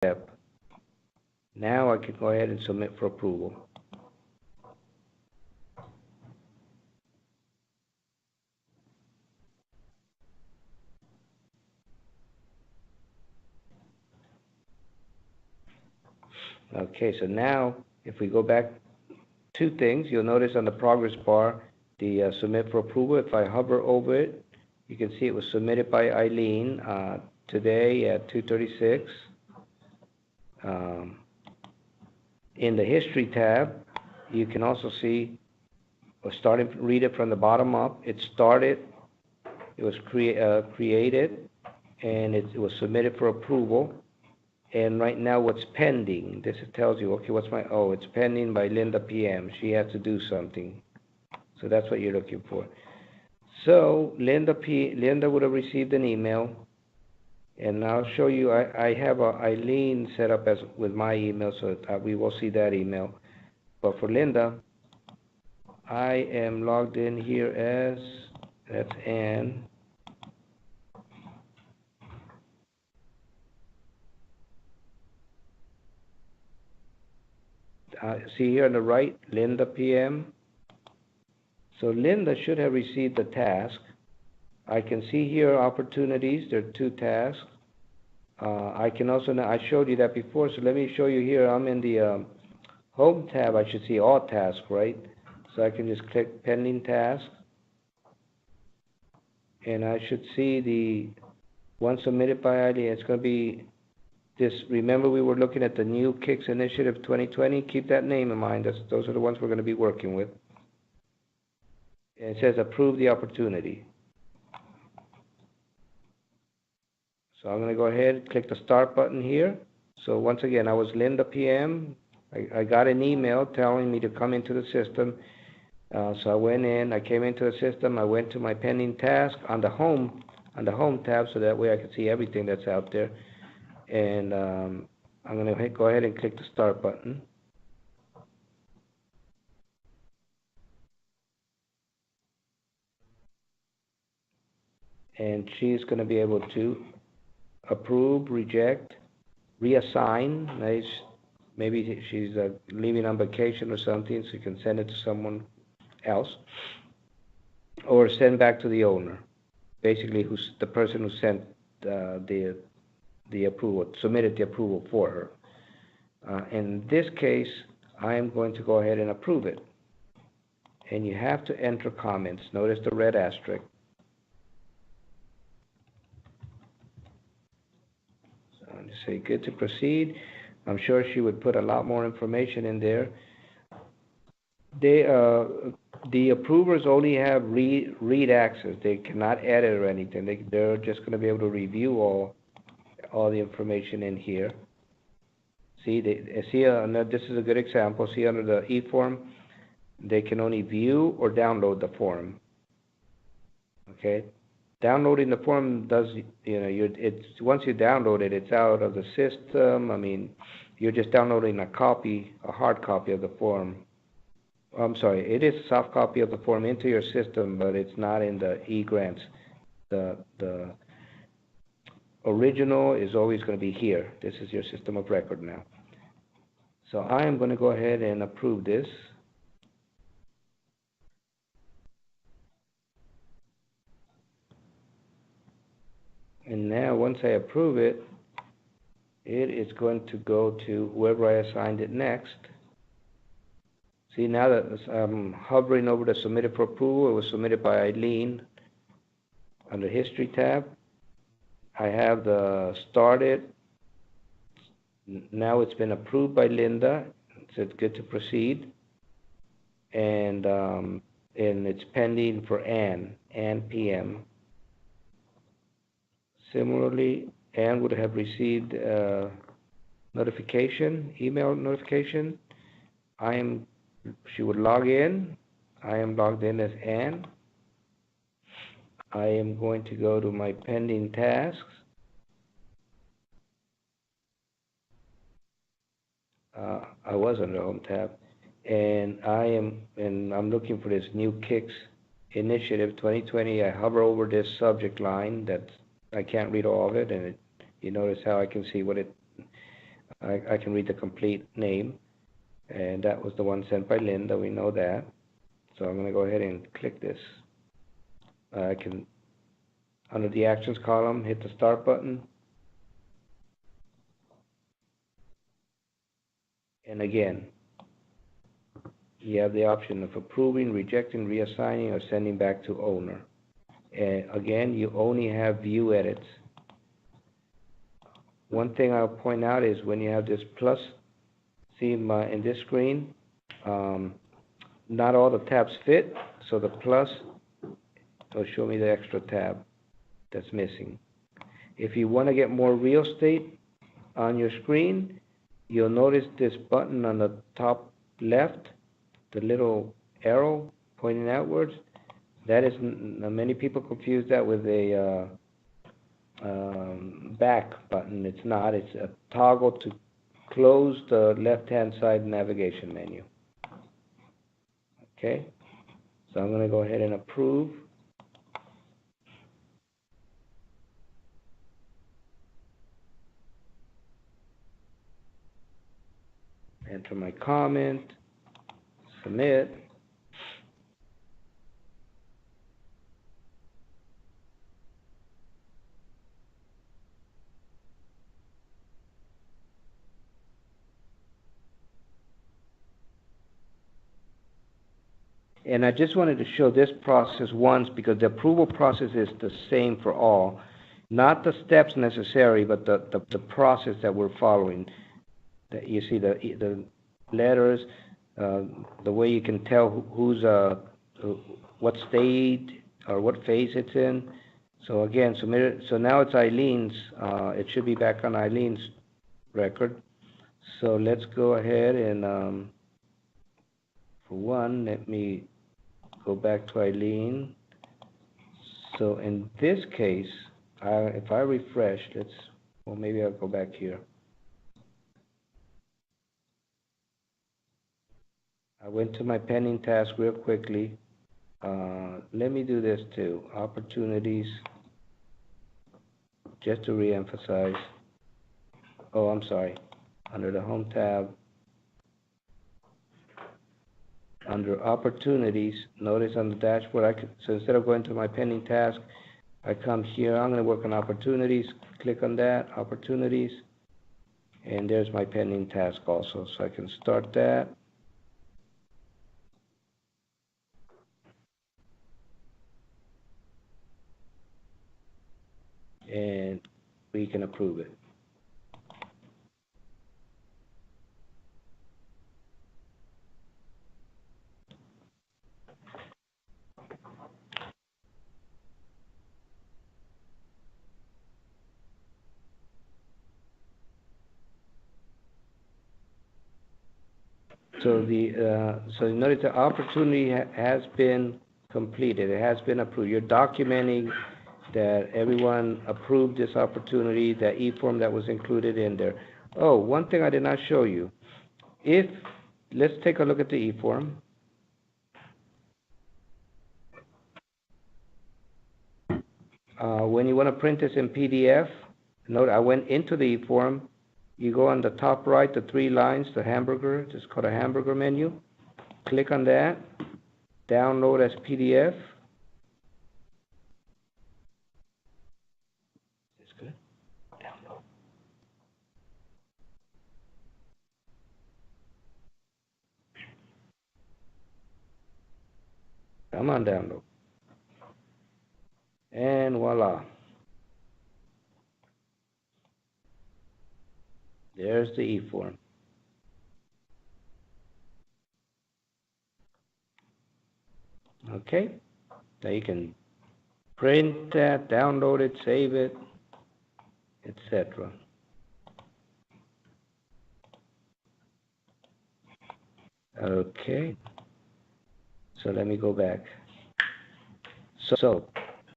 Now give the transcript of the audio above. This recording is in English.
step. Now I can go ahead and submit for approval. Okay, so now if we go back, two things, you'll notice on the progress bar, the submit for approval. If I hover over it, you can see it was submitted by Eileen today at 2:36. In the history tab, you can also see, read it from the bottom up. It started, it was created, and it was submitted for approval. And right now, what's pending? This tells you, okay, it's pending by Linda PM. She has to do something. So that's what you're looking for. So Linda would have received an email, and I'll show you. I have Eileen set up with my email, so we will see that email. But for Linda, I am logged in here as, that's Ann. See here on the right, Linda PM. So Linda should have received the task. I can see here opportunities. There are 2 tasks. I can also, I showed you that before, so let me show you here. I'm in the home tab. I should see all tasks, right? So I can just click pending task. And I should see the one submitted by Eileen. It's going to be this. Remember, we were looking at the new KICS Initiative 2020. Keep that name in mind. Those are the ones we're going to be working with. And it says approve the opportunity. So I'm going to go ahead and click the start button here. So once again, I was Linda PM. I got an email telling me to come into the system. So I went in, I came into the system, I went to my pending task on the home tab, so that way I can see everything that's out there. And I'm going to go ahead and click the start button. And she's going to be able to approve, reject, reassign. Nice. Maybe she's leaving on vacation or something, so you can send it to someone else, or send back to the owner, basically who's the person who sent the approval, submitted the approval for her. In this case, I am going to go ahead and approve it. And you have to enter comments. Notice the red asterisk. So I'm just say good to proceed. I'm sure she would put a lot more information in there. The approvers only have read access. They cannot edit or anything. They're just going to be able to review all the information in here. See, this is a good example. See, under the e-form, they can only view or download the form. Okay, downloading the form does, once you download it, it's out of the system. I mean, you're just downloading a hard copy of the form. I'm sorry, it is a soft copy of the form into your system, but it's not in the e-grants. The original is always going to be here. This is your system of record now. So I am going to go ahead and approve this. And now once I approve it, it is going to go to whoever I assigned it next. See, now that I'm hovering over the submitted for approval, it was submitted by Eileen. Under history tab, I have the started. Now it's been approved by Linda. It said good to proceed. And it's pending for Ann PM. Similarly, Ann would have received email notification. She would log in. I am logged in as Ann. I am going to go to my pending tasks. I was on the home tab, and I'm looking for this new KICS Initiative 2020. I hover over this subject line that I can't read all of it, and you notice how I can see what it. I can read the complete name, and that was the one sent by Linda. We know that. So I'm going to go ahead and click this. I can, under the actions column, hit the start button. And again, you have the option of approving, rejecting, reassigning, or sending back to owner. And again, you only have view edits. One thing I'll point out is when you have this plus, see in this screen, not all the tabs fit, so the plus will show me the extra tab that's missing. If you want to get more real estate on your screen, you'll notice this button on the top left, the little arrow pointing outwards. That is, many people confuse that with a back button. It's not. It's a toggle to close the left-hand side navigation menu. Okay, so I'm going to go ahead and approve. Enter my comment, submit. And I just wanted to show this process once because the approval process is the same for all. Not the steps necessary, but the process that we're following. That you see the letters, the way you can tell who's what state or what phase it's in. So again, submitted. So now it's Eileen's. It should be back on Eileen's record. So let's go ahead and for one, let me go back to Eileen. So in this case, if I refresh, well, maybe I'll go back here. I went to my pending task real quickly. Let me do this too. Opportunities, just to re-emphasize. Oh, I'm sorry. Under the Home tab, under Opportunities, notice on the dashboard, so instead of going to my pending task, I come here. I'm going to work on Opportunities. Click on that, Opportunities, and there's my pending task also. So I can start that. And we can approve it. So so you notice the opportunity has been completed. It has been approved. You're documenting that everyone approved this opportunity, that e-form that was included in there. Oh, one thing I did not show you. Let's take a look at the e-form. When you want to print this in PDF, note I went into the e-form. You go on the top right, the three lines, the hamburger, it's called a hamburger menu. Click on that, download as PDF. It's good. Download. Come on, download. And voila. There's the e-form. Okay. Now you can print that, download it, save it, etc. Okay. So let me go back. So